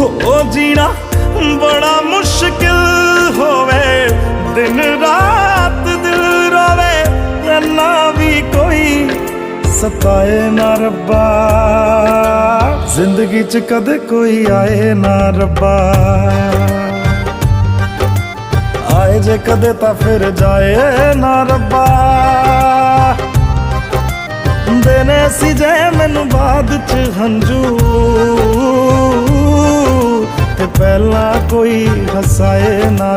हो जीना बड़ा मुश्किल होवे, दिन रात दिल रोवे, ना भी कोई सताए ना रब्बा, जिंदगी च कदे कोई आए ना रब्बा। आए जे कदे ता फिर जाए ना रब्बा, देने सी जे मैनू बाद च हंजू, ते पहला कोई हसाए ना।